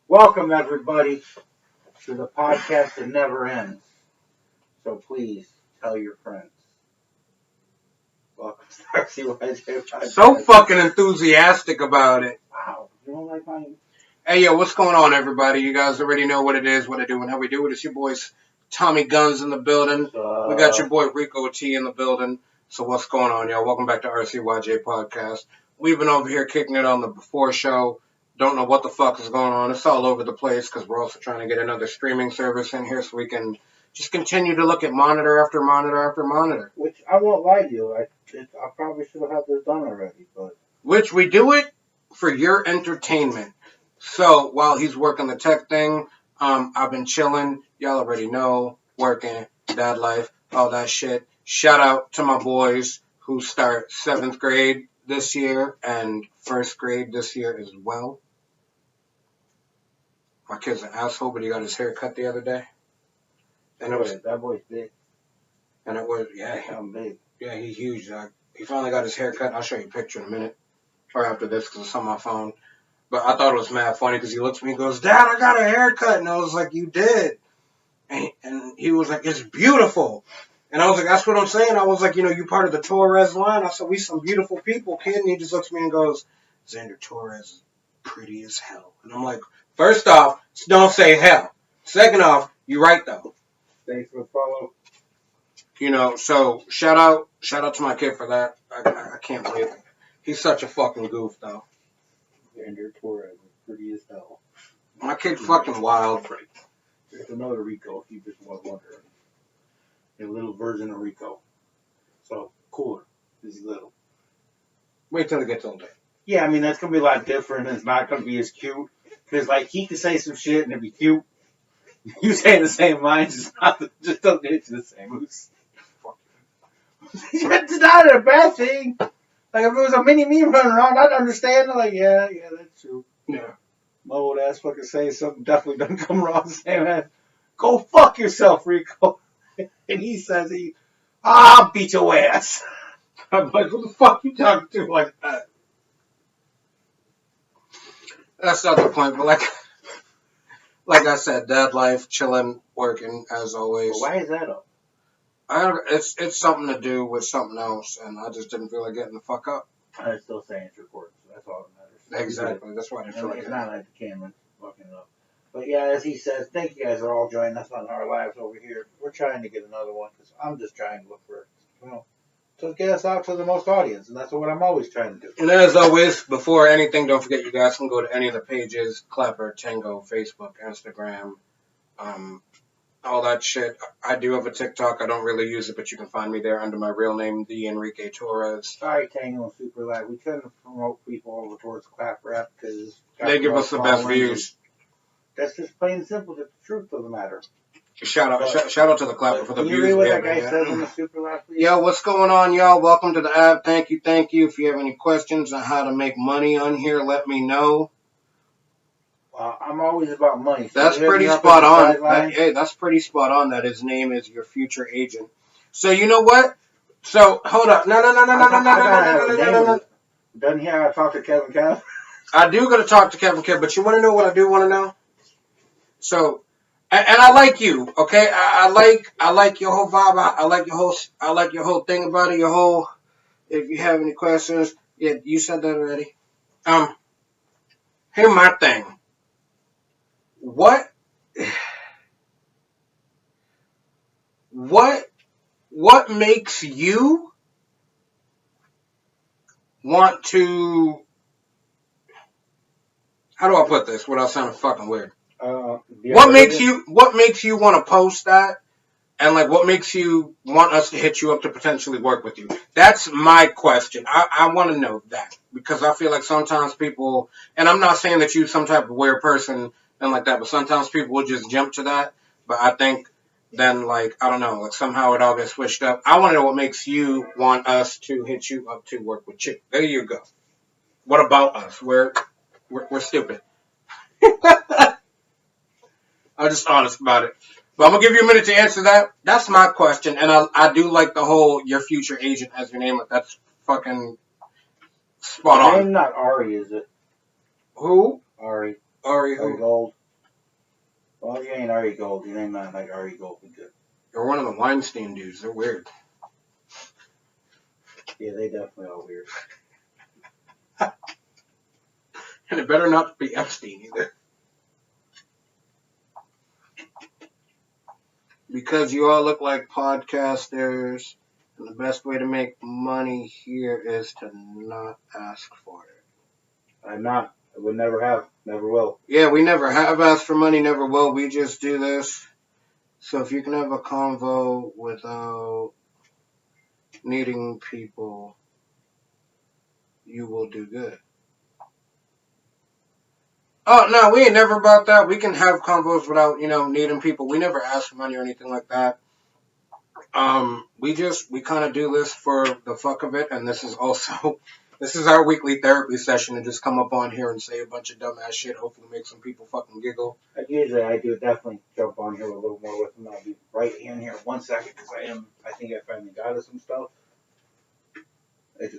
Welcome, everybody, to the podcast that never ends. So please tell your friends. Welcome to RCYJ podcast. So fucking enthusiastic about it. Wow, you don't like my... Hey, yo, what's going on, everybody? You guys already know what it is, what I do, and how we do it. It's your boys, Tommy Guns in the building. We got your boy Rico T in the building. So what's going on, y'all? Welcome back to RCYJ podcast. We've been over here kicking it on the before show. Don't know what the fuck is going on. It's all over the place because we're also trying to get another streaming service in here so we can just continue to look at monitor after monitor after monitor. Which I won't lie to you. I probably should have had this done already, but... Which we do it for your entertainment. So while he's working the tech thing, I've been chilling. Y'all already know, working, dad life, all that shit. Shout out to my boys who start 7th grade this year and 1st grade this year as well. My kid's an asshole, but he got his hair cut the other day. And it was that boy's big. And it was I'm big. Yeah, he's huge. He finally got his hair cut. I'll show you a picture in a minute, or after this, because it's on my phone. But I thought it was mad funny because he looks at me and goes, "Dad, I got a haircut." And I was like, "You did?" And he was like, "It's beautiful." And I was like, "That's what I'm saying." I was like, "You part of the Torres line." I said, "We some beautiful people, kid." And he just looks at me and goes, "Xander Torres is pretty as hell." And I'm like, first off, don't say hell. Second off, you're right, though. Thanks for the follow. So shout out to my kid for that. I can't believe it. He's such a fucking goof, though. Xander Torres is pretty as hell. My kid fucking wild. There's another Rico, if you just want to wonder. A little version of Rico. So, cooler. He's little. Wait till it gets older. Yeah, I mean, that's going to be a lot different. It's not going to be as cute. Because, he could say some shit and it'd be cute. You say the same lines, just don't hit you the same. It's not a bad thing. Like, if it was a mini me running around, I'd understand. Yeah, that's true. Yeah. My old ass fucking say something definitely doesn't come wrong. Say, man, go fuck yourself, Rico. And he says, I'll beat your ass. I'm like, who the fuck you talking to like that? That's not the point, but like I said, dad life, chilling, working, as always. Well, why is that up? It's something to do with something else, and I just didn't feel like getting the fuck up. I'm still saying it's recording, so that's all that matters. Exactly. That's why I didn't feel like it's it. not like the camera's fucking it up. But yeah, as he says, thank you guys for all joining us on our lives over here. We're trying to get another one because I'm just trying to look for, to get us out to the most audience, and that's what I'm always trying to do. And as always, before anything, don't forget you guys can go to any of the pages: Clapper, Tango, Facebook, Instagram, all that shit. I do have a TikTok. I don't really use it, but you can find me there under my real name, The Enrique Torres. Sorry, Tango and Super Live. We couldn't promote people over towards Clapper Rap because they give us the best views. That's just plain and simple. The truth of the matter. Shout out to the Clapper for the views. Can you read what that guy says on the Super Live, please? Yo, what's going on, y'all? Welcome to the app. Thank you. If you have any questions on how to make money on here, let me know. I'm always about money. So that's pretty spot on. That's pretty spot on that his name is your future agent. So you know what? So hold up. No. Doesn't he have to talk to Kevin Kev? I do got to talk to Kevin Kev, but you want to know what I do want to know? So, and I like you, okay? I like your whole vibe. I like your whole thing about it. Your whole. If you have any questions, yeah, you said that already. Here's my thing. What makes you want to, how do I put this without sounding fucking weird? What makes you want to post that? And what makes you want us to hit you up to potentially work with you? That's my question. I want to know that because I feel like sometimes people, and I'm not saying that you're some type of weird person and like that, but sometimes people will just jump to that. But I think then I don't know, somehow it all gets switched up. I want to know what makes you want us to hit you up to work with you. There you go. What about us? We're stupid. I'm just honest about it. But I'm going to give you a minute to answer that. That's my question. And I do like the whole your future agent as your name. That's fucking spot on. Name not Ari, is it? Who? Ari. Ari who? Gold. Ari Gold. Your name not like Ari Gold would be good. You're one of the Weinstein dudes. They're weird. Yeah, they definitely are weird. And it better not be Epstein either. Because you all look like podcasters, and the best way to make money here is to not ask for it. I'm not. I would never have. Never will. Yeah, we never have asked for money, never will. We just do this. So if you can have a convo without needing people, you will do good. Oh, no, we ain't never about that. We can have convos without, needing people. We never ask for money or anything like that. We kind of do this for the fuck of it, and this is our weekly therapy session to just come up on here and say a bunch of dumbass shit, hopefully make some people fucking giggle. Usually I do definitely jump on here a little more with them. I'll be right in here 1 second because I think I finally got us some stuff.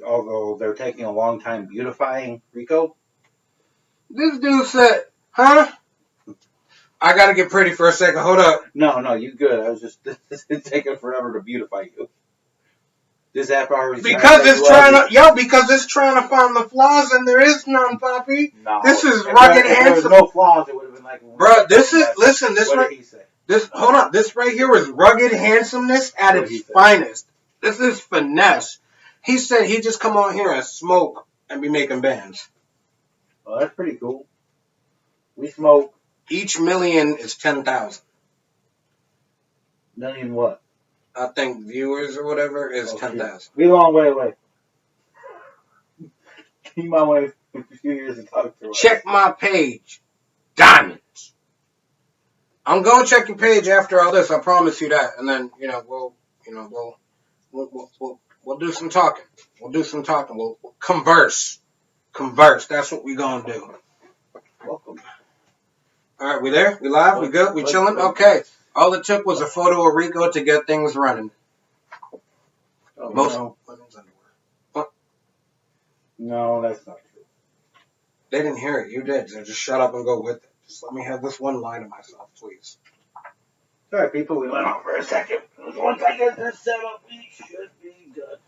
Although they're taking a long time beautifying Rico. This dude said, huh? I gotta get pretty for a second. Hold up. No, you good. I was just, it's taking forever to beautify you. This app already because it's trying to find the flaws, and there is none, Poppy. No, this is rugged handsome. If there was no flaws, it would have been like. Bro, this is what did he say? Hold on, this right here is rugged handsomeness at its finest. This is finesse. He said he just come on here and smoke and be making bands. Well, that's pretty cool. We smoke. Each million is 10,000. Million what? I think viewers or whatever is 10,000. We long way away. Keep my way a few years to talk to us. Check my page. Diamonds. I'm gonna check your page after all this. I promise you that. And then we'll do some talking. We'll converse. That's what we gonna do. Welcome. All right, we there? We live? We good? We chilling? Okay. All it took was a photo of Rico to get things running. Oh, most women's underwear. What? No, that's not true. They didn't hear it. You did. So just shut up and go with it. Just let me have this one line of myself, please. Sorry, people. We went on for a second. Once I get this set up, we should be good.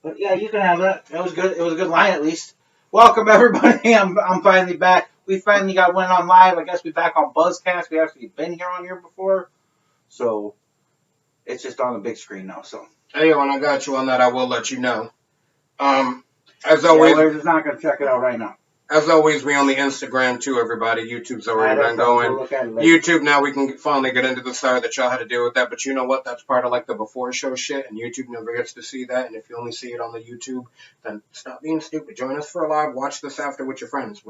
But yeah, you can have that. It was good. It was a good line, at least. Welcome, everybody. I'm finally went on live. I guess we're back on Buzzcast. We actually been on here before. So, it's just on the big screen now. So. Hey, when I got you on that, I will let you know. As always. We're just not going to check it out right now. As always, we on the Instagram too, everybody. YouTube's already been going. YouTube, now we can finally get into the side that y'all had to deal with that. But you know what? That's part of like the before show shit, and YouTube never gets to see that. And if you only see it on the YouTube, then stop being stupid. Join us for a live. Watch this after with your friends.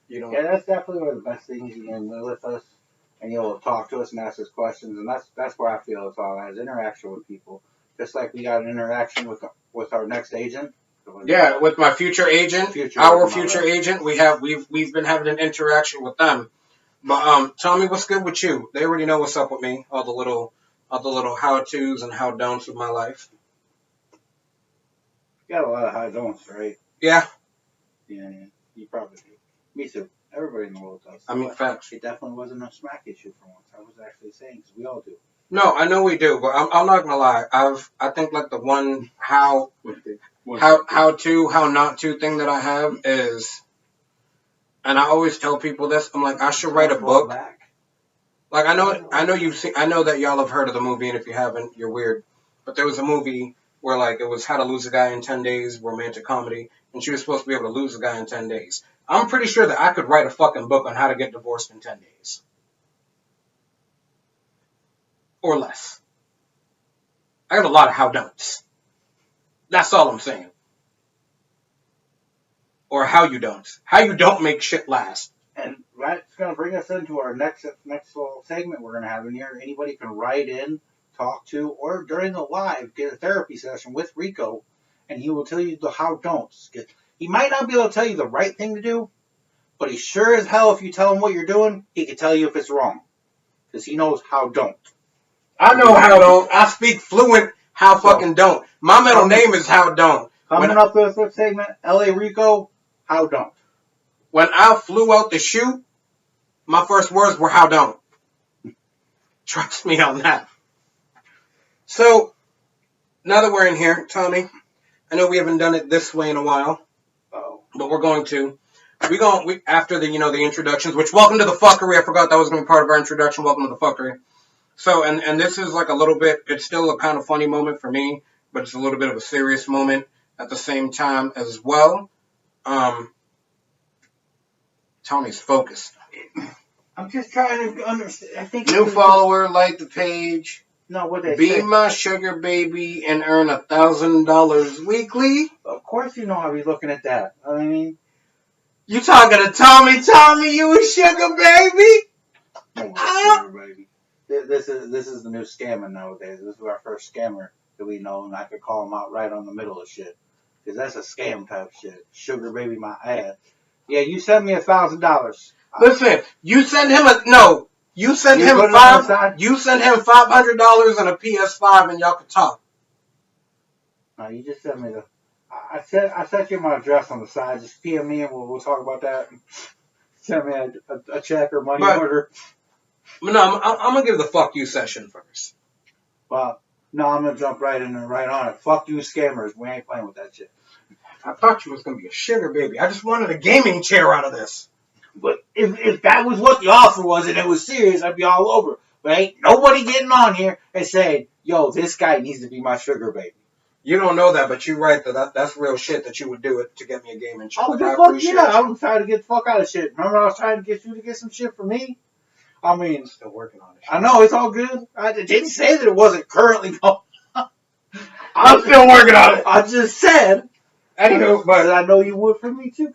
Yeah, that's definitely one of the best things you can live with us, and you'll talk to us and ask us questions, and that's where I feel it's all as interaction with people. Just like we got an interaction with our next agent. Yeah, with my future agent, our future agent, we've been having an interaction with them. But tell me what's good with you. They already know what's up with me. All the little how-tos and how-don'ts of my life. You got a lot of how-don'ts, right? Yeah. Yeah, you probably do. Me too. Everybody in the world does. I mean, facts. It definitely wasn't a smack issue for once. I was actually saying, because we all do. No, I know we do, but I'm not gonna lie. I think like the one how not to thing that I have is, and I always tell people this. I'm like, I should write a book. Like I know that y'all have heard of the movie, and if you haven't, you're weird. But there was a movie where like it was How to Lose a Guy in 10 Days, romantic comedy, and she was supposed to be able to lose a guy in 10 days. I'm pretty sure that I could write a fucking book on how to get divorced in 10 days. Or less. I got a lot of how-don'ts. That's all I'm saying. Or how you don't. How you don't make shit last. And that's going to bring us into our next little segment we're going to have in here. Anybody can write in, talk to, or during the live, get a therapy session with Rico, and he will tell you the how-don'ts. He might not be able to tell you the right thing to do, but he sure as hell, if you tell him what you're doing, he can tell you if it's wrong. Because he knows how don't. I know how don't. I speak fluent how fucking don't. My middle name is how don't. Coming up to this segment, LA Rico, how don't. When I flew out the chute, My first words were, how don't? Trust me on that. So, now that we're in here, Tommy, I know we haven't done it this way in a while, but we're going to. After the the introductions, which welcome to the fuckery. I forgot that was going to be part of our introduction. Welcome to the fuckery. So, and this is like a little bit. It's still a kind of funny moment for me, but it's a little bit of a serious moment at the same time as well. Tommy's focused. I'm just trying to understand. I think new follower, like the page. No, what they Be say. my sugar baby and earn $1,000 weekly. Of course, you know I'll be looking at that. I mean, you talking to Tommy? Tommy, you a sugar baby? Sugar baby. This is the new scammer nowadays. This is our first scammer that we know, and I could call him out right on the middle of shit, because that's a scam type shit. Sugar baby, my ass. Yeah, you send me $1,000. Listen, you send him You send him You send him $500 and a PS5, and y'all can talk. No, you just send me the. I set you my address on the side. Just PM me, and we'll talk about that. Send me a check or money order. No, I'm gonna give the fuck you session first. Well, no, I'm gonna jump right in and right on it. Fuck you, scammers. We ain't playing with that shit. I thought you was gonna be a sugar baby. I just wanted a gaming chair out of this. But if that was what the offer was and it was serious, I'd be all over. But ain't nobody getting on here and saying, yo, this guy needs to be my sugar baby. You don't know that, but you're right. That's real shit that you would do it to get me a gaming chair. Oh, fuck yeah. I'm trying to get the fuck out of shit. Remember I was trying to get you to get some shit for me? I mean, I'm still working on it. I know, it's all good. I didn't say that it wasn't currently going on. I'm still working on it. I just said. Anywho, but I know you would for me too.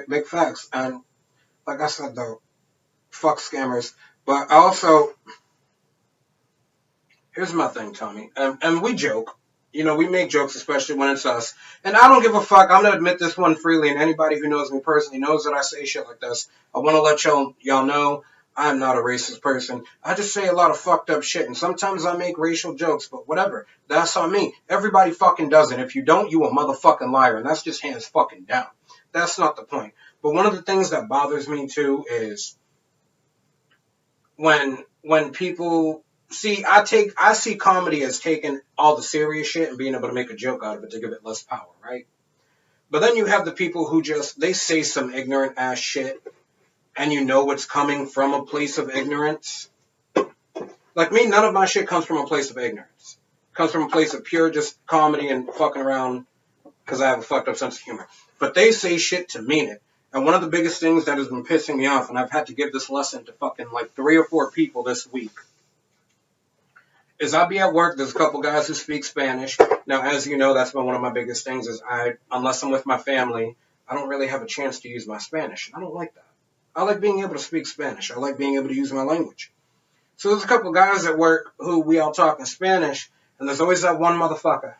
Big facts. And like I said, though, fuck scammers. But also, here's my thing, Tommy. And we joke. We make jokes, especially when it's us. And I don't give a fuck. I'm going to admit this one freely. And anybody who knows me personally knows that I say shit like this. I want to let y'all know I'm not a racist person. I just say a lot of fucked up shit. And sometimes I make racial jokes. But whatever. That's on me. Everybody fucking does it. If you don't, you a motherfucking liar. And that's just hands fucking down. That's not the point. But one of the things that bothers me, too, is when people... See, I see comedy as taking all the serious shit and being able to make a joke out of it to give it less power, right? But then you have the people who they say some ignorant ass shit and you know it's coming from a place of ignorance. Like me, none of my shit comes from a place of ignorance. It comes from a place of pure just comedy and fucking around because I have a fucked up sense of humor. But they say shit to mean it. And one of the biggest things that has been pissing me off, and I've had to give this lesson to fucking like 3 or 4 people this week, is I'll be at work, there's a couple guys who speak Spanish. Now, as you know, that's been one of my biggest things is unless I'm with my family, I don't really have a chance to use my Spanish. I don't like that. I like being able to speak Spanish. I like being able to use my language. So there's a couple guys at work who we all talk in Spanish, and there's always that one motherfucker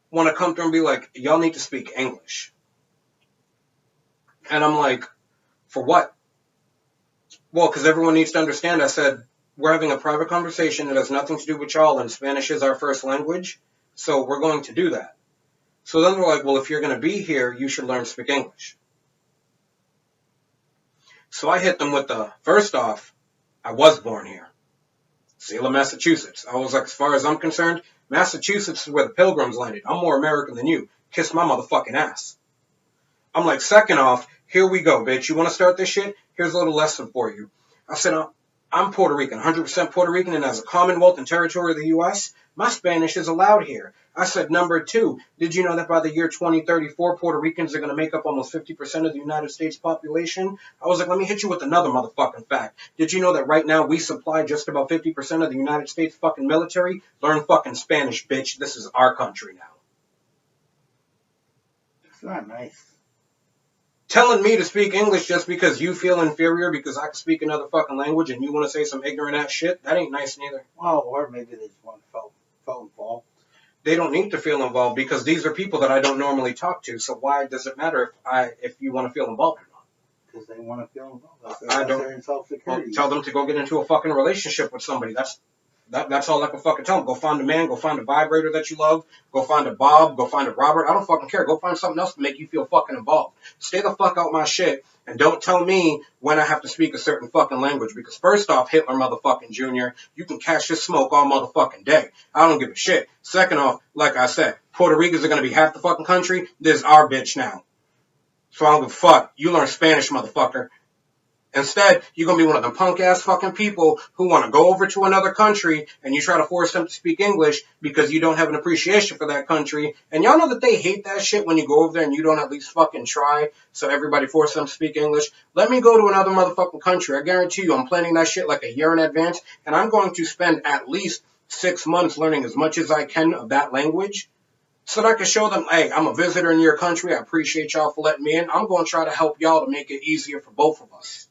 want to come through and be like, y'all need to speak English. And I'm like, for what? Well, because everyone needs to understand, I said, we're having a private conversation that has nothing to do with y'all, and Spanish is our first language, so we're going to do that. So then they're like, well, if you're going to be here, you should learn to speak English. So I hit them with first off, I was born here. Salem, Massachusetts. I was like, as far as I'm concerned, Massachusetts is where the Pilgrims landed. I'm more American than you. Kiss my motherfucking ass. I'm like, second off, here we go, bitch. You want to start this shit? Here's a little lesson for you. I said, I'm Puerto Rican, 100% Puerto Rican, and as a Commonwealth and territory of the U.S., my Spanish is allowed here. I said, number 2, did you know that by the year 2034, Puerto Ricans are going to make up almost 50% of the United States population? I was like, let me hit you with another motherfucking fact. Did you know that right now we supply just about 50% of the United States fucking military? Learn fucking Spanish, bitch. This is our country now. It's not nice. Telling me to speak English just because you feel inferior because I can speak another fucking language and you want to say some ignorant ass shit, that ain't nice neither. Well, or maybe they just want to feel involved. They don't need to feel involved because these are people that I don't normally talk to, so why does it matter if you want to feel involved or not? Because they want to feel involved. I don't. Well, tell them to go get into a fucking relationship with somebody. That's all I can fucking tell them. Go find a man, go find a vibrator that you love, go find a Bob, go find a Robert. I don't fucking care. Go find something else to make you feel fucking involved. Stay the fuck out my shit and don't tell me when I have to speak a certain fucking language because first off, Hitler motherfucking Jr., you can catch your smoke all motherfucking day. I don't give a shit. Second off, like I said, Puerto Ricans are gonna be half the fucking country. This is our bitch now. So I don't give a fuck. You learn Spanish, motherfucker. Instead, you're going to be one of them punk-ass fucking people who want to go over to another country and you try to force them to speak English because you don't have an appreciation for that country. And y'all know that they hate that shit when you go over there and you don't at least fucking try, so everybody forces them to speak English. Let me go to another motherfucking country. I guarantee you I'm planning that shit like a year in advance, and I'm going to spend at least 6 months learning as much as I can of that language so that I can show them, hey, I'm a visitor in your country. I appreciate y'all for letting me in. I'm going to try to help y'all to make it easier for both of us.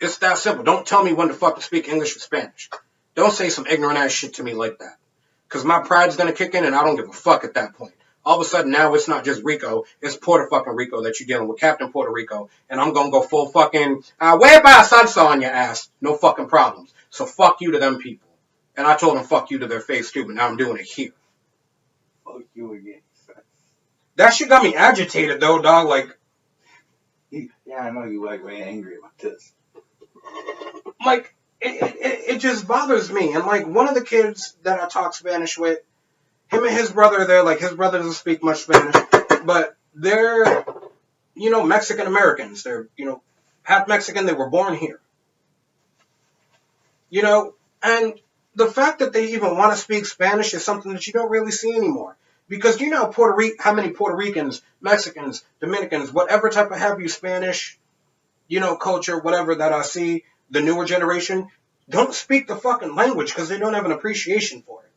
It's that simple. Don't tell me when to fucking speak English or Spanish. Don't say some ignorant ass shit to me like that. Because my pride's going to kick in and I don't give a fuck at that point. All of a sudden now it's not just Rico. It's Puerto fucking Rico that you're dealing with. Captain Puerto Rico. And I'm going to go full fucking, huepa salsa on your ass. No fucking problems. So fuck you to them people. And I told them fuck you to their face too, but now I'm doing it here. Fuck you again. That shit got me agitated though, dog. Like, yeah, I know you like way angry about this. Like, it just bothers me. And, like, one of the kids that I talk Spanish with, him and his brother, they're, like, his brother doesn't speak much Spanish, but they're, you know, Mexican-Americans. They're, you know, half Mexican. They were born here. You know, and the fact that they even want to speak Spanish is something that you don't really see anymore. Because you know how many Puerto Ricans, Mexicans, Dominicans, whatever type of have you Spanish, you know, culture, whatever that I see, the newer generation, don't speak the fucking language because they don't have an appreciation for it.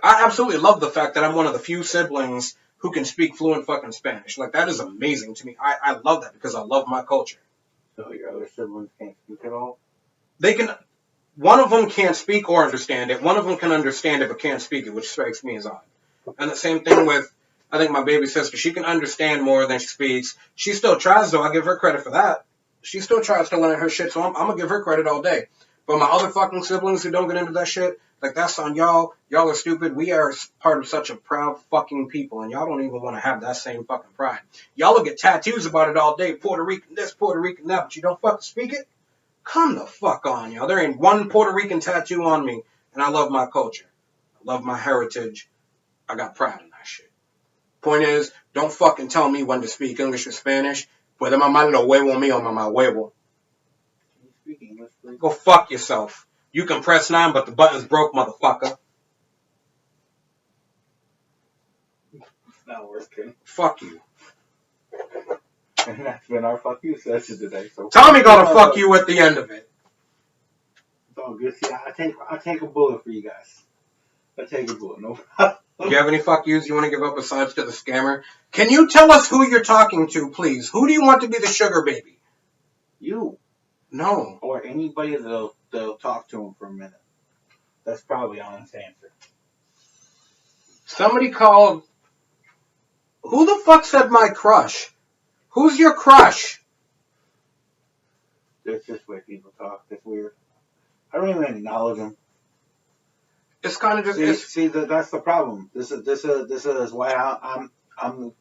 I absolutely love the fact that I'm one of the few siblings who can speak fluent fucking Spanish. Like, that is amazing to me. I love that because I love my culture. So your other siblings can't speak at all? They can, one of them can't speak or understand it. One of them can understand it but can't speak it, which strikes me as odd. And the same thing with, I think my baby sister, she can understand more than she speaks. She still tries, though. I give her credit for that. She still tries to learn her shit, so I'm going to give her credit all day. But my other fucking siblings who don't get into that shit, like, that's on y'all. Y'all are stupid. We are part of such a proud fucking people, and y'all don't even want to have that same fucking pride. Y'all will get tattoos about it all day. Puerto Rican this, Puerto Rican that, but you don't fucking speak it? Come the fuck on, y'all. There ain't one Puerto Rican tattoo on me, and I love my culture. I love my heritage. I got pride in that shit. Point is, don't fucking tell me when to speak English or Spanish. Puede mamar lo huevo mío, mamá huevo. Can you speak English, please? Go fuck yourself. You can press 9, but the button's broke, motherfucker. It's not working. Fuck you. And that's been our fuck you session today. So Tommy got to fuck you at the end of it. It's all good. See, I take a bullet for you guys. I take a bullet. No problem. Do you have any fuck yous you want to give up besides to the scammer? Can you tell us who you're talking to, please? Who do you want to be the sugar baby? You. No. Or anybody that'll talk to him for a minute. That's probably honest answer. Somebody called... Who the fuck said my crush? Who's your crush? That's just the way people talk. It's weird. I don't even acknowledge them. It's kind of just... See, that's the problem. This is why I'm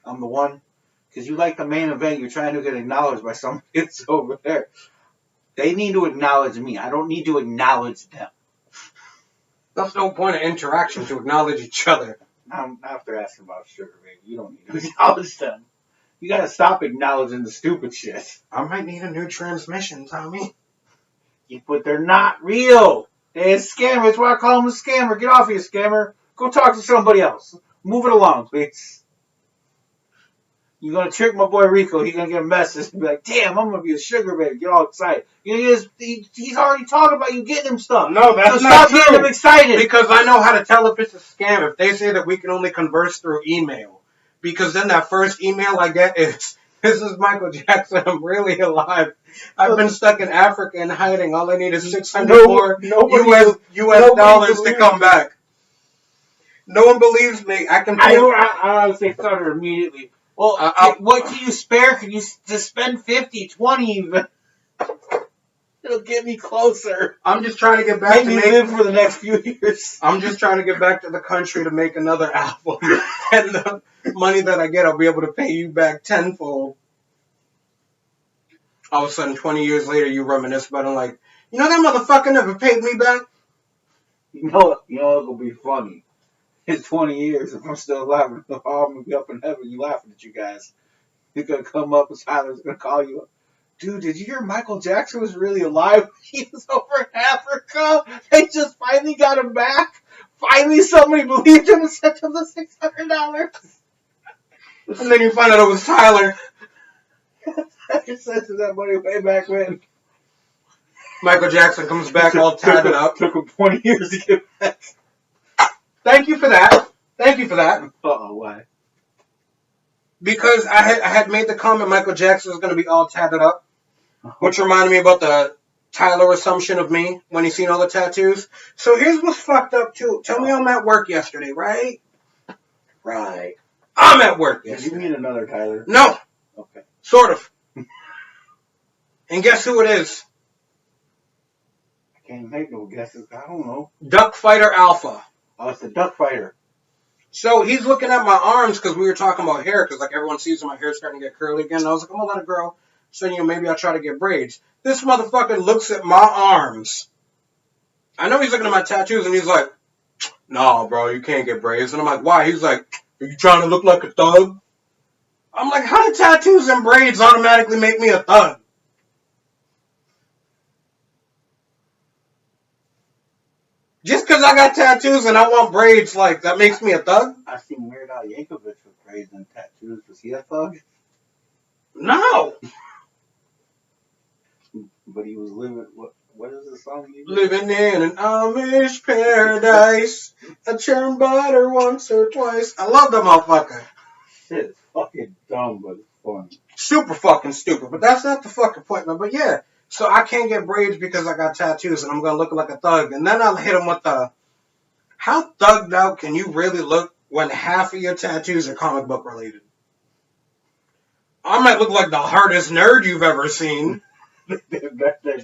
the one. Because you like the main event, you're trying to get acknowledged by somebody that's over there. They need to acknowledge me. I don't need to acknowledge them. That's no point of interaction to acknowledge each other. Now after asking about sugar, baby, you don't need to acknowledge them. You gotta stop acknowledging the stupid shit. I might need a new transmission, Tommy. But they're not real. They're a scammer. That's why I call them a scammer. Get off of you, scammer. Go talk to somebody else. Move it along, please. You're going to trick my boy Rico. He's going to get a message and be like, damn, I'm going to be a sugar baby. Get all excited. He's already talking about you getting him stuff. No, that's so not stop getting him excited. Because I know how to tell if it's a scam. If they say that we can only converse through email. Because then that first email I get is, this is Michael Jackson. I'm really alive. I've been stuck in Africa and hiding. All I need is 600 more US dollars to come back. No one believes me. I can. I honestly started immediately. Well, what can you spare? Can you just spend 50, 20 even? It'll get me closer. I'm just trying to get back to live for the next few years. I'm just trying to get back to the country to make another album. And the money that I get, I'll be able to pay you back tenfold. All of a sudden, 20 years later, you reminisce about it like, you know that motherfucker never paid me back? You know it'll be funny. In 20 years, if I'm still alive, I'm going to be up in heaven, you laughing at you guys. You're going to come up and Tyler's going to call you up. Dude, did you hear Michael Jackson was really alive? He was over in Africa. They just finally got him back. Finally, somebody believed him and sent him the $600. And then you find out it was Tyler. I sent that money way back when. Michael Jackson comes back all tatted up. Took him 20 years to get back. Thank you for that. Uh-oh, why? Because I had made the comment Michael Jackson was going to be all tatted up. Which reminded me about the Tyler assumption of me when he seen all the tattoos. So here's what's fucked up, too. Tell me I'm at work yesterday, right? Right. I'm at work yesterday. Did you mean another Tyler? No. Okay. Sort of. And guess who it is? I can't make no guesses. I don't know. Duck Fighter Alpha. Oh, it's the Duck Fighter. So he's looking at my arms because we were talking about hair because like everyone sees my hair's starting to get curly again. And I was like, I'm going to let it grow. So, maybe I'll try to get braids. This motherfucker looks at my arms. I know he's looking at my tattoos and he's like, no, bro, you can't get braids. And I'm like, why? He's like, are you trying to look like a thug? I'm like, how do tattoos and braids automatically make me a thug? Just because I got tattoos and I want braids, like, that makes me a thug? I've seen Weird Al Yankovic with braids and tattoos. Was he a thug? No. But he was living, what is the song? Living in an Amish paradise. I churn butter once or twice. I love the motherfucker. Shit, it's fucking dumb, but it's funny. Super fucking stupid, but that's not the fucking point, man. But yeah, so I can't get braids because I got tattoos and I'm going to look like a thug. And then I'll hit him with the, how thugged out can you really look when half of your tattoos are comic book related? I might look like the hardest nerd you've ever seen. They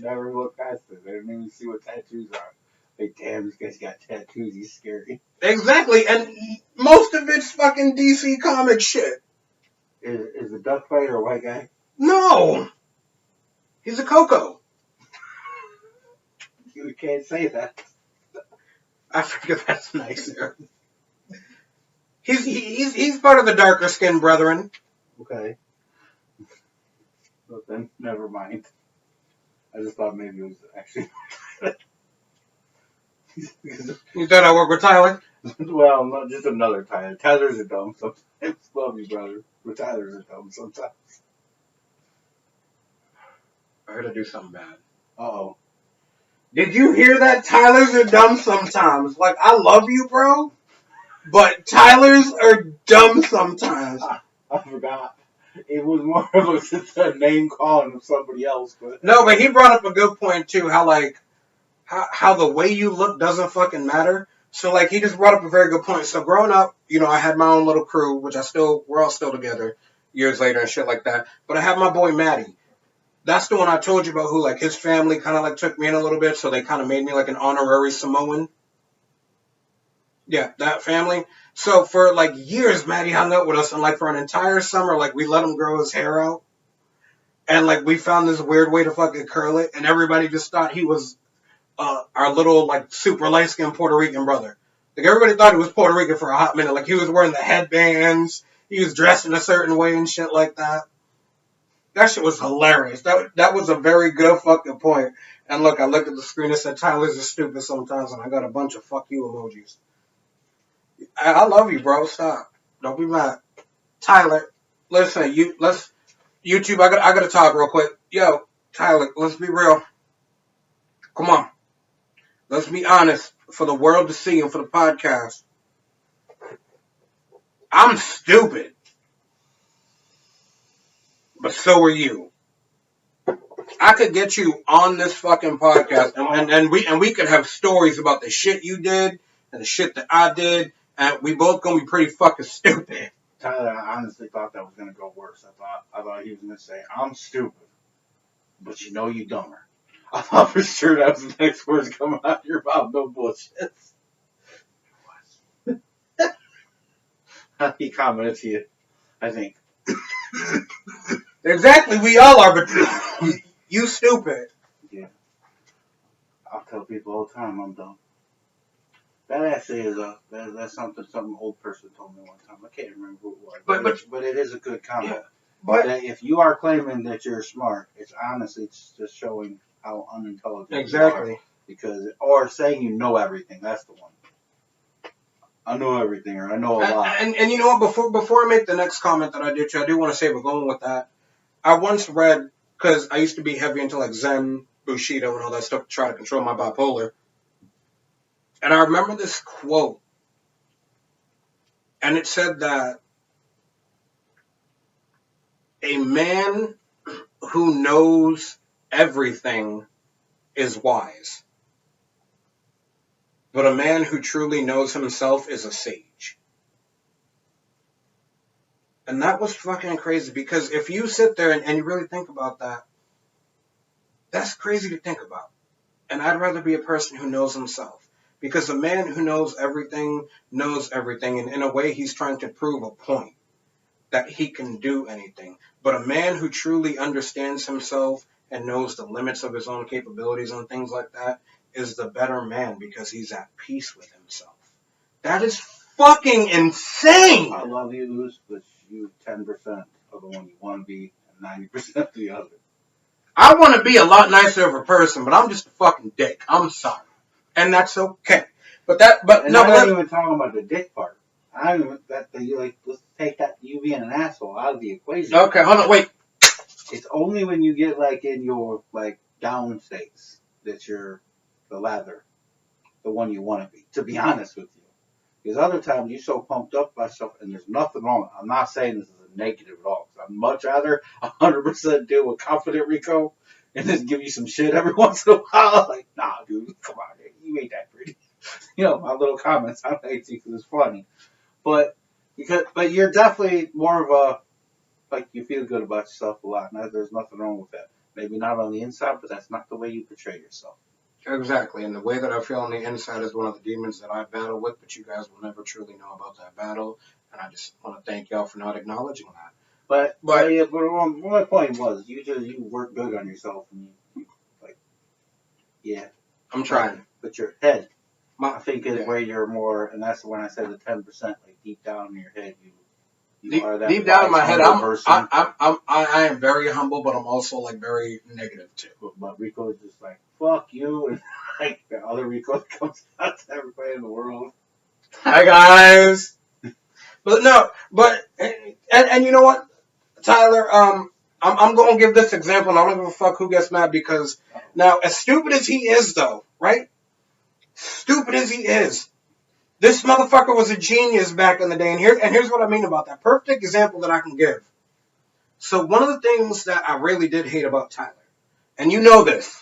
never look past it. They don't even see what tattoos are. Like, damn, this guy's got tattoos. He's scary. Exactly, and most of it's fucking DC comic shit. Is the Duck Fighter a white guy? No. He's a Coco. You can't say that. I figure that's nicer. He's part of the darker skinned brethren. Okay. But then, never mind. I just thought maybe it was actually... You thought I work with Tyler? Well, not just another Tyler. Tylers are dumb sometimes. Love you, brother. But Tylers are dumb sometimes. I heard I do something bad. Uh-oh. Did you hear that? Tylers are dumb sometimes. Like, I love you, bro. But Tylers are dumb sometimes. I forgot. It was more of a name calling of somebody else. But no, but he brought up a good point, too. How the way you look doesn't fucking matter. So, like, he just brought up a very good point. So, growing up, I had my own little crew, which we're all still together years later and shit like that. But I have my boy Matty. That's the one I told you about who, like, his family kind of, like, took me in a little bit. So, they kind of made me, like, an honorary Samoan. Yeah, that family. So, for, like, years, Matty hung out with us. And, like, for an entire summer, like, we let him grow his hair out. And, like, we found this weird way to fucking curl it. And everybody just thought he was our little, like, super light-skinned Puerto Rican brother. Like, everybody thought he was Puerto Rican for a hot minute. Like, he was wearing the headbands. He was dressed in a certain way and shit like that. That shit was hilarious. That was a very good fucking point. And look, I looked at the screen and said, Tyler's is stupid sometimes, and I got a bunch of fuck you emojis. I love you, bro. Stop. Don't be mad. Tyler, listen, YouTube, I gotta talk real quick. Yo, Tyler, let's be real. Come on. Let's be honest for the world to see and for the podcast. I'm stupid. But so are you. I could get you on this fucking podcast and we could have stories about the shit you did and the shit that I did, and we both gonna be pretty fucking stupid. Tyler, I honestly thought that was gonna go worse. I thought he was gonna say, I'm stupid, but you dumber. I thought for sure that was the next words coming out of your mouth. No bullshit. He commented to you, I think. Exactly, we all are, but you stupid. Yeah. I'll tell people all the time I'm dumb. That actually is that's something some old person told me one time. I can't remember who it was, but it is a good comment. Yeah, but that if you are claiming that you're smart, it's honestly just showing how unintelligent exactly. you are. Because or saying you know everything. That's the one. I know everything, or I know a lot. And you know what? Before I make the next comment that I do want to say we're going with that. I once read, because I used to be heavy into like Zen, Bushido, and all that stuff to try to control my bipolar. And I remember this quote, and it said that a man who knows everything is wise, but a man who truly knows himself is a sage. And that was fucking crazy, because if you sit there and you really think about that, that's crazy to think about. And I'd rather be a person who knows himself. Because a man who knows everything, and in a way he's trying to prove a point that he can do anything. But a man who truly understands himself and knows the limits of his own capabilities and things like that is the better man, because he's at peace with himself. That is fucking insane! I love you, but you 10% of the one you want to be and 90% of the other. I want to be a lot nicer of a person, but I'm just a fucking dick. I'm sorry. And that's okay. I'm not even talking about the dick part. I don't even let's take that you being an asshole out of the equation. Okay, hold on, wait. It's only when you get like in your like down states that you're the latter, the one you want to be. To be honest with you, because other times you're so pumped up by stuff, and there's nothing wrong. I'm not saying this is a negative at all. I'd much rather 100% deal with confident Rico and just give you some shit every once in a while. Like, nah, dude, come on, you ain't that pretty. You know, my little comments I hate you because it's funny, but you're definitely more of a like you feel good about yourself a lot. And there's nothing wrong with that. Maybe not on the inside, but that's not the way you portray yourself. Exactly, and the way that I feel on the inside is one of the demons that I battle with, but you guys will never truly know about that battle, and I just want to thank y'all for not acknowledging that. But my point was, you work good on yourself, and you like, yeah. I'm trying. But your head, I think, is where you're more, and that's when I said the 10%, like deep down in your head, you are that deep down in my head, person. I am very humble, but I'm also like very negative too. But Rico is just like, fuck you, and like the other Rico that comes out to everybody in the world. Hi guys. And you know what, Tyler, I'm gonna give this example, and I don't give a fuck who gets mad, because now, as stupid as he is though, right? Stupid as he is, this motherfucker was a genius back in the day, and here's what I mean about that. Perfect example that I can give. So one of the things that I really did hate about Tyler, and you know this,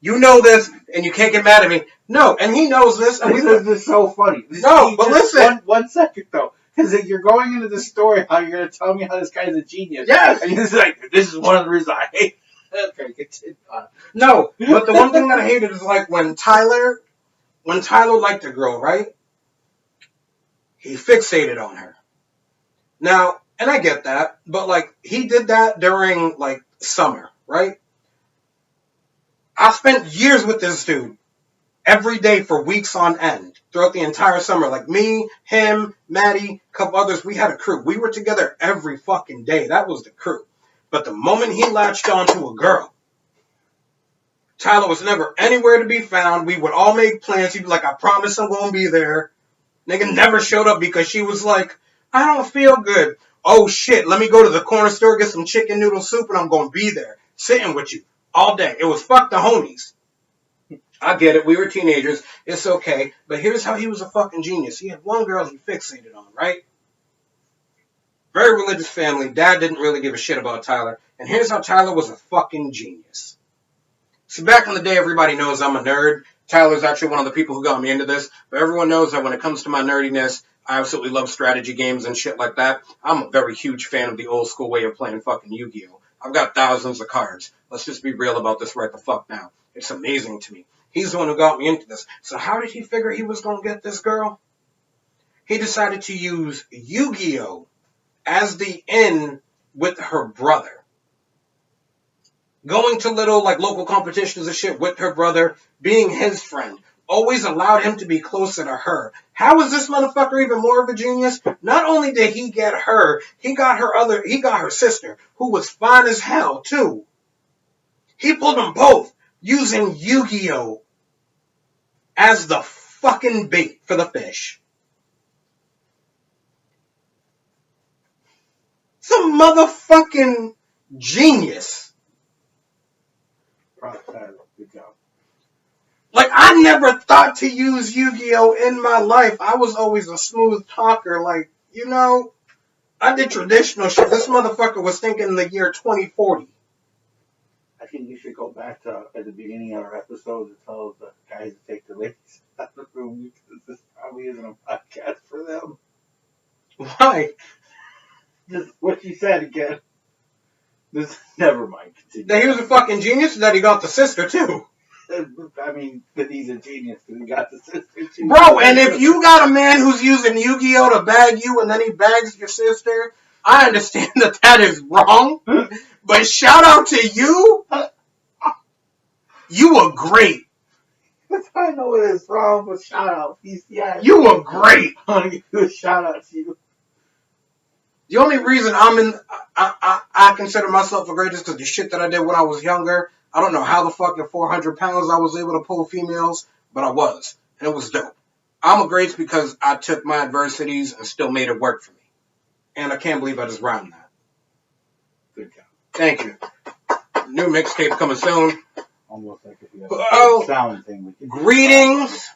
and you can't get mad at me. No, and he knows this. And this is so funny. But listen. One second, though. Because you're going into the story how you're going to tell me how this guy's a genius. Yes. And he's like, this is one of the reasons I hate it. Okay, continue on. No, but the one thing that I hated is like when Tyler liked a girl, right? He fixated on her. Now, and I get that, but like he did that during like summer, right? I spent years with this dude every day for weeks on end throughout the entire summer. Like me, him, Maddie, a couple others, we had a crew. We were together every fucking day. That was the crew. But the moment he latched onto a girl, Tyler was never anywhere to be found. We would all make plans. He'd be like, I promise I'm going to be there. Nigga never showed up because she was like, I don't feel good. Oh shit, let me go to the corner store, get some chicken noodle soup, and I'm going to be there, sitting with you all day. It was fuck the homies. I get it. We were teenagers. It's okay. But here's how he was a fucking genius. He had one girl he fixated on, right? Very religious family. Dad didn't really give a shit about Tyler. And here's how Tyler was a fucking genius. See, back in the day, everybody knows I'm a nerd. Tyler's actually one of the people who got me into this. But everyone knows that when it comes to my nerdiness, I absolutely love strategy games and shit like that. I'm a very huge fan of the old school way of playing fucking Yu-Gi-Oh! I've got thousands of cards. Let's just be real about this right the fuck now. It's amazing to me. He's the one who got me into this. So how did he figure he was going to get this girl? He decided to use Yu-Gi-Oh! As the in with her brother. Going to little like local competitions and shit with her brother, being his friend, always allowed him to be closer to her. How is this motherfucker even more of a genius? Not only did he get her, he got her sister, who was fine as hell too. He pulled them both using Yu-Gi-Oh! As the fucking bait for the fish. Some motherfucking genius. Good job. Like, I never thought to use Yu-Gi-Oh! In my life. I was always a smooth talker. Like, you know, I did traditional shit. This motherfucker was thinking in the year 2040. I think you should go back to at the beginning of our episode and tell the guys to take the ladies out of the room because this probably isn't a podcast for them. Why? Just what you said again. This never mind. Continue. That he was a fucking genius, that he got the sister too. I mean, that he's a genius because he got the sister too. Bro, and if you got a man who's using Yu-Gi-Oh! To bag you and then he bags your sister, I understand that is wrong. But shout out to you. You were great. I know it is wrong, but shout out. You were great. I want to give a shout out to you. The only reason I consider myself a great is because the shit that I did when I was younger. I don't know how the fuck at 400 pounds I was able to pull females, but I was. And it was dope. I'm a great because I took my adversities and still made it work for me. And I can't believe I just rhymed that. Good job. Thank you. New mixtape coming soon. Almost like if you have a sound thing. Greetings,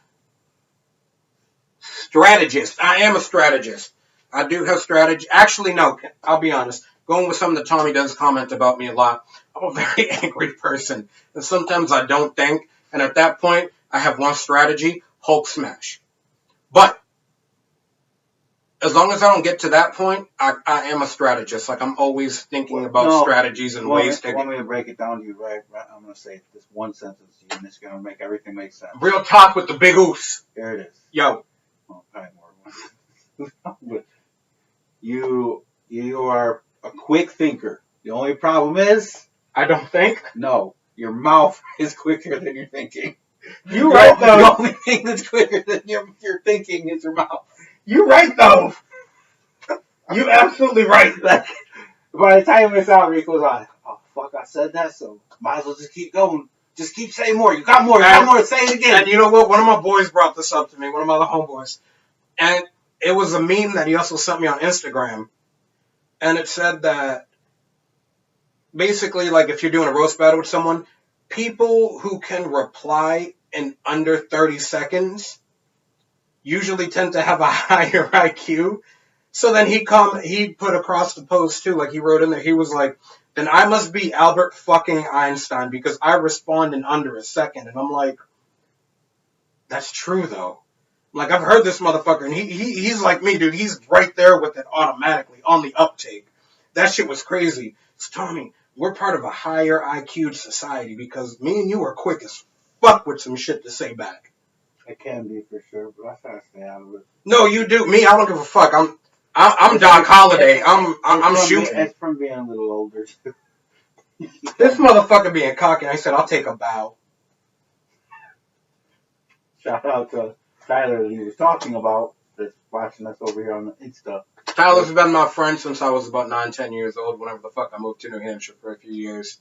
strategist. I am a strategist. I do have strategy. Actually, no, I'll be honest. Going with something that Tommy does comment about me a lot. I'm a very angry person. And sometimes I don't think. And at that point, I have one strategy, Hulk smash. But as long as I don't get to that point, I am a strategist. Like, I'm always thinking about strategies and ways to... You want me to break it down to you, right? I'm going to say this one sentence to you, and it's going to make everything make sense. Real talk with the big oos. There it is. Yo. Well, probably more. You are a quick thinker. The only problem is... I don't think? No. Your mouth is quicker than your thinking. You're right, though. The only thing that's quicker than your thinking is your mouth. You're right, though. You're absolutely right. Like, by the time it's out, Rico's like, oh, fuck, I said that, so might as well just keep going. Just keep saying more. You got more. You got more. Say it again. And you know what? One of my boys brought this up to me, one of my other homeboys. And it was a meme that he also sent me on Instagram. And it said that basically, like, if you're doing a roast battle with someone, people who can reply in under 30 seconds usually tend to have a higher IQ. So then he put across the post too, like he wrote in there, he was like, then I must be Albert fucking Einstein because I respond in under a second. And I'm like, that's true though. Like, I've heard this motherfucker and he's like me, dude. He's right there with it automatically on the uptake. That shit was crazy. So Tommy, we're part of a higher IQ society because me and you are quick as fuck with some shit to say back. It can be for sure, but I try to stay out of it. No, you do. Me, I don't give a fuck. I'm Doc Holliday. I'm shooting. It's from being a little older. This motherfucker being cocky. I said, I'll take a bow. Shout out to Tyler that he was talking about that's watching us over here on the Insta. Tyler's been my friend since I was about 9, 10 years old, whenever the fuck I moved to New Hampshire for a few years.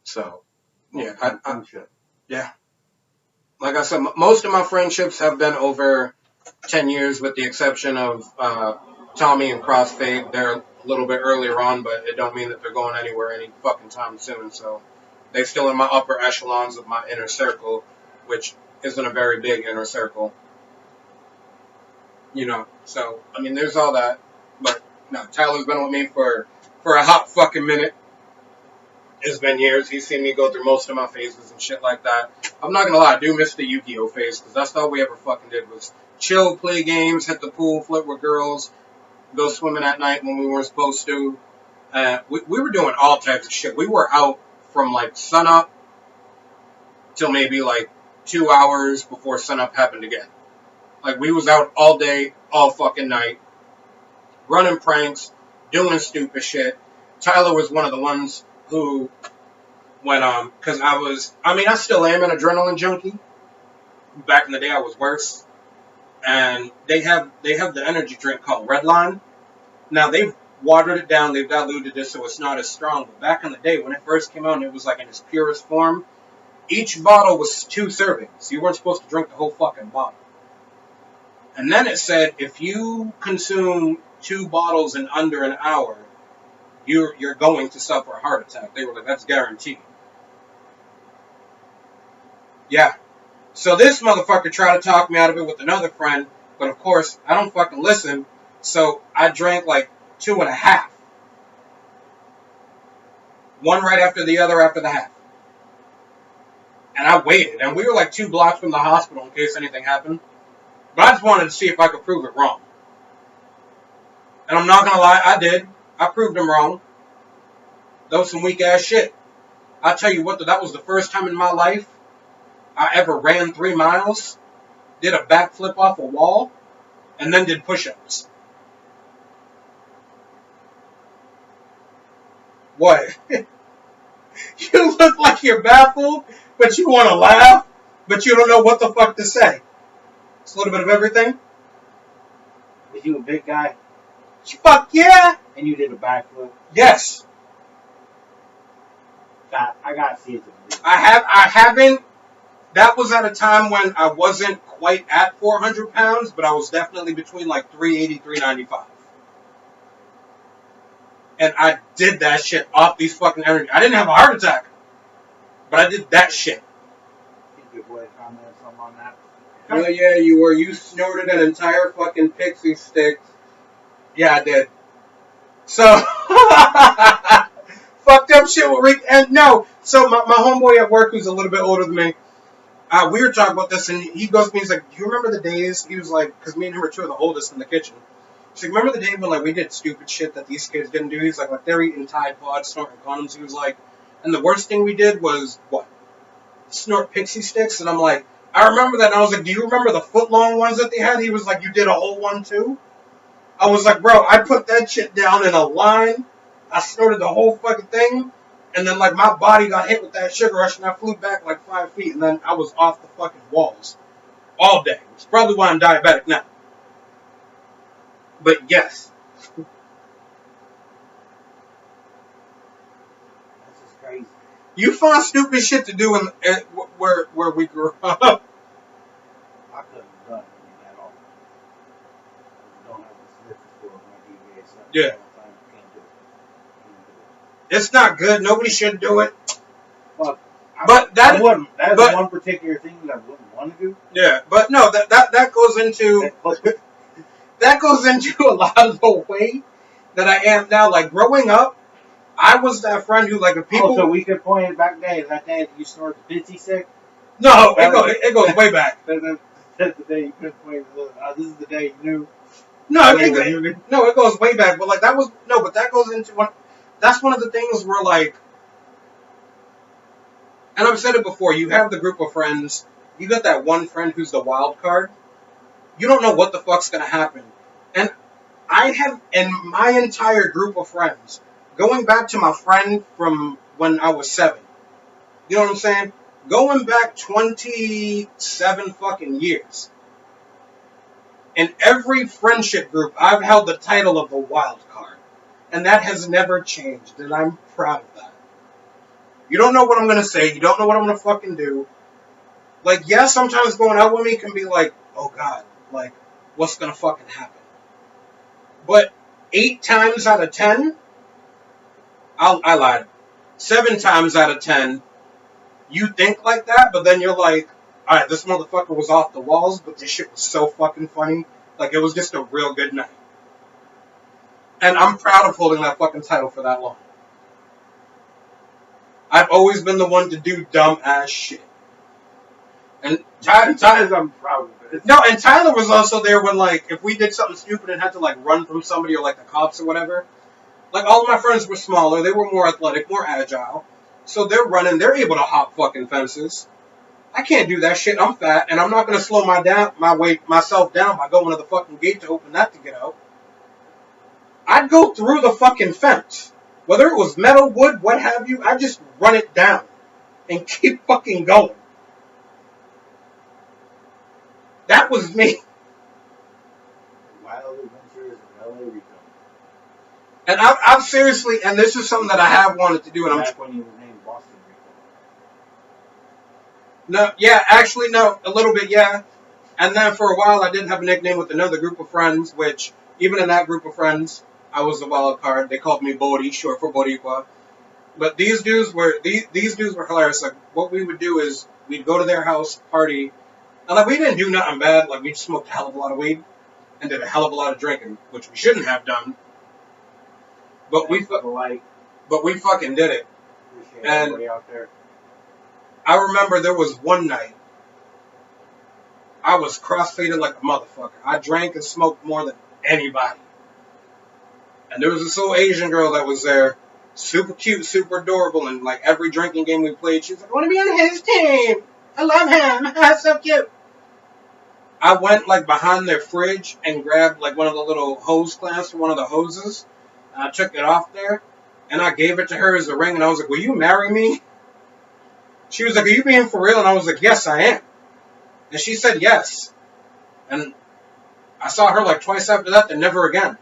So, yeah. Yeah. Like I said, most of my friendships have been over 10 years with the exception of Tommy and Crossfade. They're a little bit earlier on, but it don't mean that they're going anywhere any fucking time soon. So they're still in my upper echelons of my inner circle, which isn't a very big inner circle. You know, so, I mean, there's all that. But, no, Tyler's been with me for a hot fucking minute. It's been years. He's seen me go through most of my phases and shit like that. I'm not gonna lie, I do miss the Yu-Gi-Oh! Phase, because that's all we ever fucking did was chill, play games, hit the pool, flirt with girls, go swimming at night when we weren't supposed to. We were doing all types of shit. We were out from, like, sunup till maybe like 2 hours before sunup happened again. Like, we was out all day, all fucking night, running pranks, doing stupid shit. Tyler was one of the ones who, when, cause I still am an adrenaline junkie. Back in the day, I was worse. And they have the energy drink called Redline. Now, they've watered it down, they've diluted it so it's not as strong. But back in the day, when it first came out and it was like in its purest form, each bottle was 2 servings. You weren't supposed to drink the whole fucking bottle. And then it said, if you consume 2 bottles in under an hour, you're going to suffer a heart attack. They were like, that's guaranteed. Yeah. So this motherfucker tried to talk me out of it with another friend, but of course, I don't fucking listen, so I drank like 2.5. One right after the other after the half. And I waited, and we were like 2 blocks from the hospital in case anything happened. But I just wanted to see if I could prove it wrong. And I'm not gonna lie, I did. I proved him wrong. That was some weak ass shit. I'll tell you what, that was the first time in my life I ever ran 3 miles, did a backflip off a wall, and then did push-ups. What? You look like you're baffled, but you want to laugh, but you don't know what the fuck to say. It's a little bit of everything. Was you a big guy? Fuck yeah! And you did a backflip? Yes. I gotta see it. I haven't. That was at a time when I wasn't quite at 400 pounds, but I was definitely between like 380, 395. And I did that shit off these fucking energy. I didn't have a heart attack, but I did that shit. Your boy commented something on that. Hell yeah, you were. You snorted an entire fucking pixie stick. Yeah, I did. So, fucked up shit with Rick. And no, so my homeboy at work, who's a little bit older than me, we were talking about this, and he goes to me, he's like, do you remember the days? He was like, because me and him are 2 of the oldest in the kitchen. He's like, remember the day when like we did stupid shit that these kids didn't do? He's like they're eating Tide Pods, snorting condoms. He was like, and the worst thing we did was, what? Snort pixie sticks? And I'm like, I remember that, and I was like, do you remember the foot-long ones that they had? He was like, you did a whole one too? I was like, bro, I put that shit down in a line, I snorted the whole fucking thing, and then like my body got hit with that sugar rush, and I flew back like 5 feet, and then I was off the fucking walls all day. It's probably why I'm diabetic now. But yes. This is crazy. You find stupid shit to do in where we grew up. I couldn't have done anything at all. I don't have the sniffles for my DVA. Yeah. Can't do it. It's not good. Nobody should do it. Well, but that wouldn't. That's one particular thing that I wouldn't want to do. Yeah, but no, that goes into that goes into a lot of the way that I am now. Like growing up, I was that friend who like if people. Oh, so we could point it back day. That day you snorted the pitsy stick. No, it goes way back. That's the day you couldn't point. This is the day you knew. No, it goes way back. But like that goes into one. That's one of the things where like. And I've said it before, you have the group of friends, you got that one friend who's the wild card, you don't know what the fuck's going to happen. And I have, in my entire group of friends, going back to my friend from when I was 7, you know what I'm saying? Going back 27 fucking years. In every friendship group, I've held the title of the wild card. And that has never changed, and I'm proud of that. You don't know what I'm going to say. You don't know what I'm going to fucking do. Like, yeah, sometimes going out with me can be like, oh, God, like, what's going to fucking happen? But 8 times out of 10, I lied. 7 times out of 10, you think like that, but then you're like, all right, this motherfucker was off the walls, but this shit was so fucking funny. Like, it was just a real good night. And I'm proud of holding that fucking title for that long. I've always been the one to do dumb ass shit. And Tyler, I'm proud of it. No, and Tyler was also there when, like, if we did something stupid and had to, like, run from somebody or, like, the cops or whatever. Like, all of my friends were smaller. They were more athletic, more agile. So they're running. They're able to hop fucking fences. I can't do that shit. I'm fat, and I'm not gonna slow myself down by going to the fucking gate to open that to get out. I'd go through the fucking fence. Whether it was metal, wood, what have you, I'd just run it down and keep fucking going. That was me. Wild Adventures of L.A. Rico. And I've seriously, and this is something that I have wanted to do. And Back when he was named Boston Rico. No, yeah, actually, no, a little bit, yeah. And then for a while, I did have a nickname with another group of friends, which, even in that group of friends, I was the wild card. They called me Bori, short for Boricua. But these dudes were hilarious. Like, what we would do is, we'd go to their house, party, and like, we didn't do nothing bad. Like, we smoked a hell of a lot of weed, and did a hell of a lot of drinking, which we shouldn't have done. But we fucking did it. And out there. I remember there was one night, I was crossfaded like a motherfucker. I drank and smoked more than anybody. And there was this little Asian girl that was there, super cute, super adorable, and like every drinking game we played, she was like, I want to be on his team. I love him. That's so cute. I went like behind their fridge and grabbed like one of the little hose clamps from one of the hoses. And I took it off there, and I gave it to her as a ring, and I was like, will you marry me? She was like, are you being for real? And I was like, yes, I am. And she said yes. And I saw her like twice after that, then never again.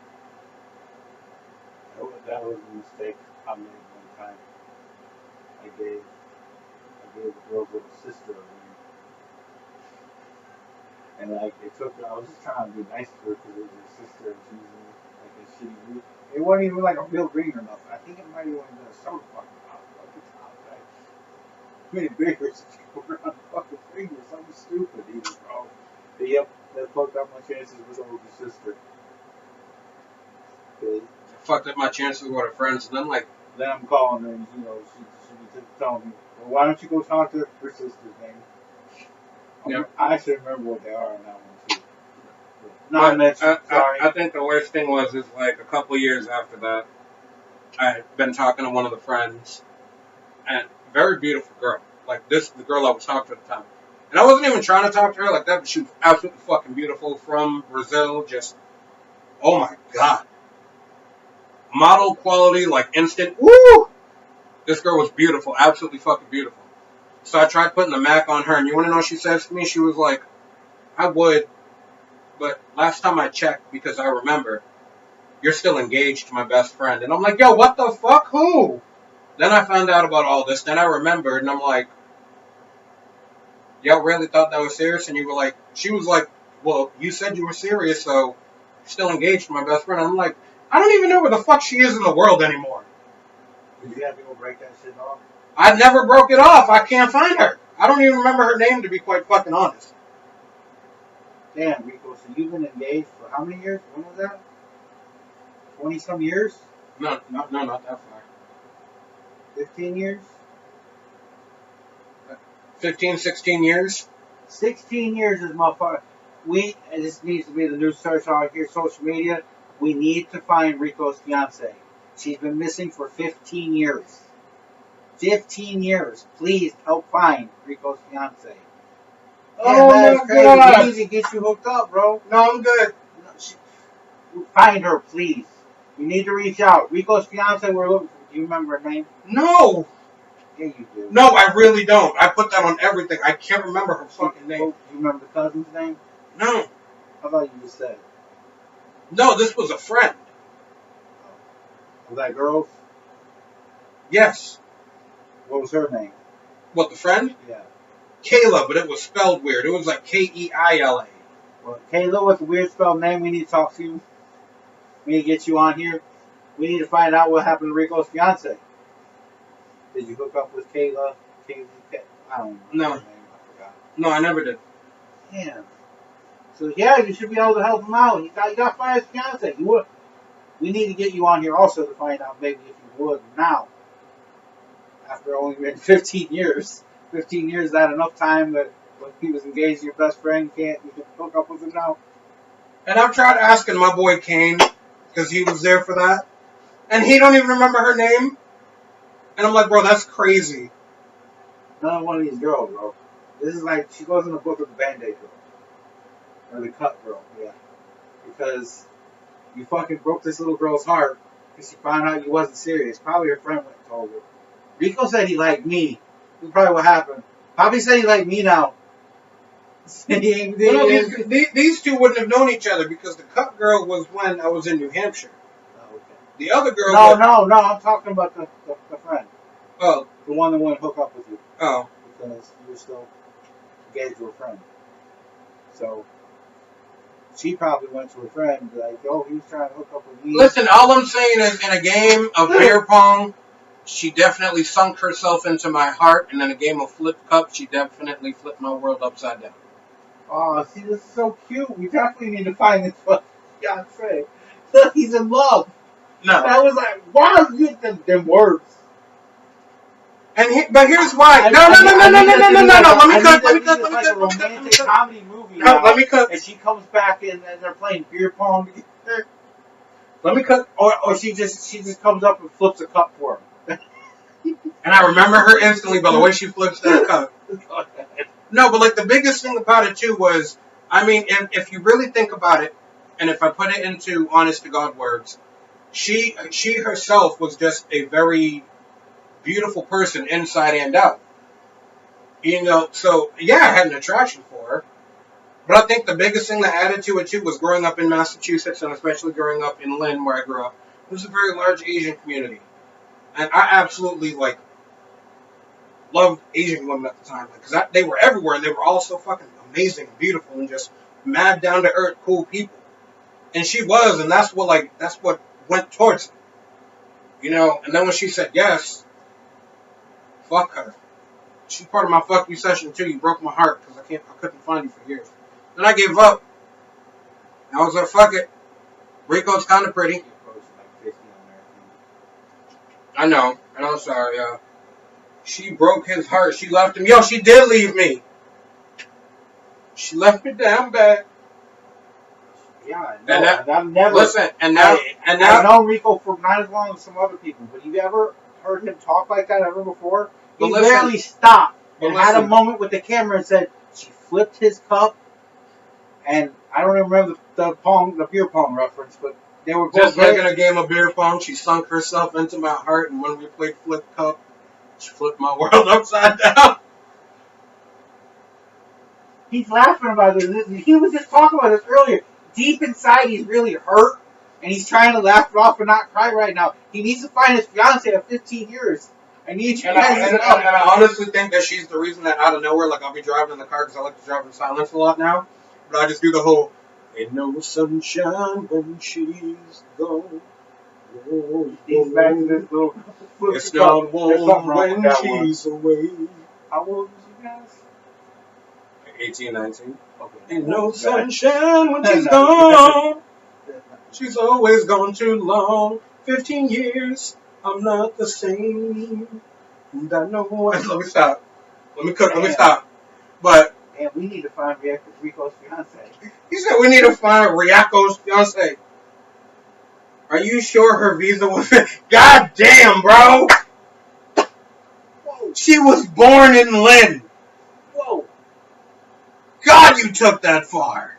That was a mistake I made one time. I gave the girl's little sister a ring. And like, it took her, I was just trying to be nice to her because it was her sister and she was in like a shitty mood. It wasn't even like a real ring or nothing. I think it might have only been a soda fucking pop. Right? Made it bigger so she could put it on the fucking finger. Something stupid even, bro. But yep, that fucked up my chances with her older sister. Okay. Fucked up my chances with her friends, and then like, then I'm calling her, and she be telling me, well, why don't you go talk to her sister's name? Yep. I actually remember what they are on that one too. Not mentioned. Sorry. I think the worst thing was like a couple years after that, I had been talking to one of the friends, and very beautiful girl. Like the girl I was talking to at the time. And I wasn't even trying to talk to her like that, but she was absolutely fucking beautiful, from Brazil. Just, oh my god. Model quality, like instant, woo! This girl was beautiful, absolutely fucking beautiful. So I tried putting the Mac on her, and you want to know what she says to me? She was like, I would, but last time I checked, because I remember, you're still engaged to my best friend. And I'm like, yo, what the fuck? Who? Then I found out about all this, then I remembered, and I'm like, y'all really thought that was serious? And you were like, she was like, well, you said you were serious, so you're still engaged to my best friend. And I'm like, I don't even know where the fuck she is in the world anymore. Did you have to go break that shit off? I never broke it off. I can't find her. I don't even remember her name, to be quite fucking honest. Damn, Rico, so you've been engaged for how many years? When was that? 20-some years? No, not that far. 15 years? 15, 16 years? 16 years is motherfucker. This needs to be the new search out here, social media. We need to find Rico's fiance. She's been missing for 15 years. 15 years. Please help find Rico's fiance. Oh my god! We need to get you hooked up, bro. No, I'm good. Find her, please. We need to reach out. Rico's fiance, we're looking for. Do you remember her name? No! Yeah, you do. No, I really don't. I put that on everything. I can't remember her fucking name. Do you remember the cousin's name? No. I thought you just said it. No, this was a friend. Was that girl's? Yes. What was her name? What, the friend? Yeah. Kayla, but it was spelled weird. It was like Keila. Well, Kayla with a weird spelled name, we need to talk to you. We need to get you on here. We need to find out what happened to Rico's fiance. Did you hook up with Kayla? I don't know. No. Her name. I forgot. No, I never did. Damn. So yeah, you should be able to help him out. You got to find his fiance. You would. We need to get you on here also to find out maybe if you would now. After only been 15 years. 15 years, is that enough time that when he was engaged to your best friend, you can hook up with him now? And I've tried asking my boy Kane, because he was there for that, and he don't even remember her name. And I'm like, bro, that's crazy. Another one of these girls, bro. This is like she goes in the book of the Band-Aid girl. Or the cut girl, yeah. Because you fucking broke this little girl's heart because she found out you wasn't serious. Probably her friend went and told her. Rico said he liked me. That's probably what happened. Bobby said he liked me now. These two wouldn't have known each other because the cut girl was when I was in New Hampshire. Oh, okay. The other girl No, I'm talking about the friend. Oh. The one that wouldn't hook up with you. Oh. Because you were still engaged to a friend. So she probably went to her friend and be like, yo, he was trying to hook up with me. Listen, all I'm saying is in a game of beer pong, she definitely sunk herself into my heart, and in a game of flip cup, she definitely flipped my world upside down. Oh, see, this is so cute. We definitely need to find this fiancé. Look, he's in love. No. And I was like, wow, you get them words. But here's why. No. Let me cut. Like a romantic comedy movie. No, let me cut. And she comes back and they're playing beer pong together. Let me cut. Or she just comes up and flips a cup for him. And I remember her instantly by the way she flips that cup. No, but like the biggest thing about it too was, I mean, if you really think about it, and if I put it into honest to God words, she herself was just a very beautiful person inside and out. You know, so yeah, I had an attraction for her. But I think the biggest thing that added to it too was growing up in Massachusetts, and especially growing up in Lynn, where I grew up. It was a very large Asian community. And I absolutely, like, loved Asian women at the time. Because they were everywhere, and they were all so fucking amazing and beautiful and just mad, down-to-earth, cool people. And she was, and that's what went towards it. You know, and then when she said yes, fuck her. She's part of my fuck you session too. You broke my heart because I couldn't find you for years. Then I gave up. I was like, fuck it. Rico's kind of pretty. I know, and I'm sorry. She broke his heart. She left him. Yo, she did leave me. She left me down bad. Yeah, no, I've never. Listen, and now I've known Rico for not as long as some other people, but you ever heard him talk like that ever before? He barely stopped and had a moment with the camera and said she flipped his cup, and I don't even remember the beer pong reference, but they were just like in a game of beer pong. She sunk herself into my heart, and when we played flip cup, she flipped my world upside down. He's laughing about this. He was just talking about this earlier. Deep inside, he's really hurt, and he's trying to laugh it off and not cry right now. He needs to find his fiancée of 15 years. I need you guys to know. And I honestly think that she's the reason that out of nowhere, like I'll be driving in the car because I like to drive in silence a lot now, but I just do the whole, ain't no sunshine when she's gone. He's back to this little... It's not warm when she's away. How old was you guys? 18, 19. Okay. Ain't no sunshine when she's gone. She's always gone too long. 15 years, I'm not the same. And I know what. Let me stop. Let me stop. But. And we need to find Rico's fiancé. He said we need to find Rico's fiancé. Are you sure her visa was... God damn, bro! Whoa. She was born in Lynn. Whoa. God, you took that far.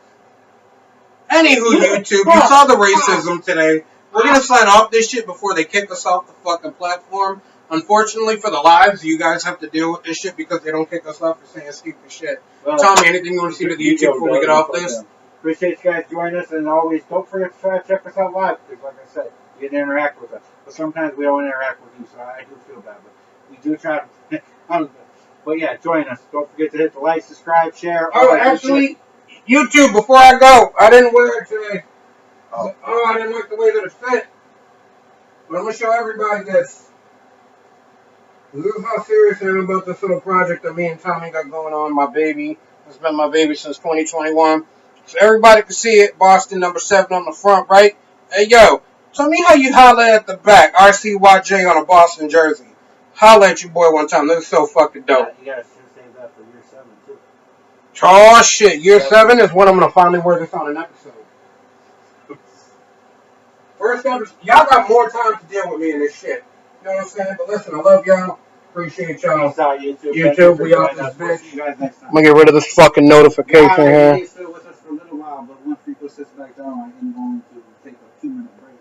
Anywho, YouTube, you saw the racism today. We're going to sign off this shit before they kick us off the fucking platform. Unfortunately for the lives, you guys have to deal with this shit because they don't kick us off for saying stupid shit. Well, Tommy, anything you want to see to the YouTube before we get off this? Appreciate you guys joining us, and always don't forget to try to check us out live because, like I said, you get to interact with us. But sometimes we don't interact with you, so I do feel bad. But we do try to. But yeah, join us. Don't forget to hit the like, subscribe, share. Oh, actually, YouTube, before I go, I didn't wear it today. Oh, I didn't like the way that it fit. But I'm going to show everybody this. This is how serious I am about this little project that me and Tommy got going on. My baby. It's been my baby since 2021. So everybody can see it. Boston number 7 on the front, right? Hey, yo. Tell me how you holler at the back. RCYJ on a Boston jersey. Holler at your boy one time. This is so fucking dope. You gotta save that for year 7, too. Oh, shit. Year 7 is when I'm going to finally wear this on an episode. First episode. Y'all got more time to deal with me in this shit. You know what I'm saying? But listen, I love y'all. Appreciate y'all. Peace out, YouTube. YouTube, we out this We'll bitch. see you guys next time. I'm gonna get rid of this fucking notification here. He's still with us for a little while, but once Rico sits back down, I am going to take a 2-minute break.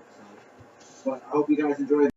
So, but I hope you guys enjoyed.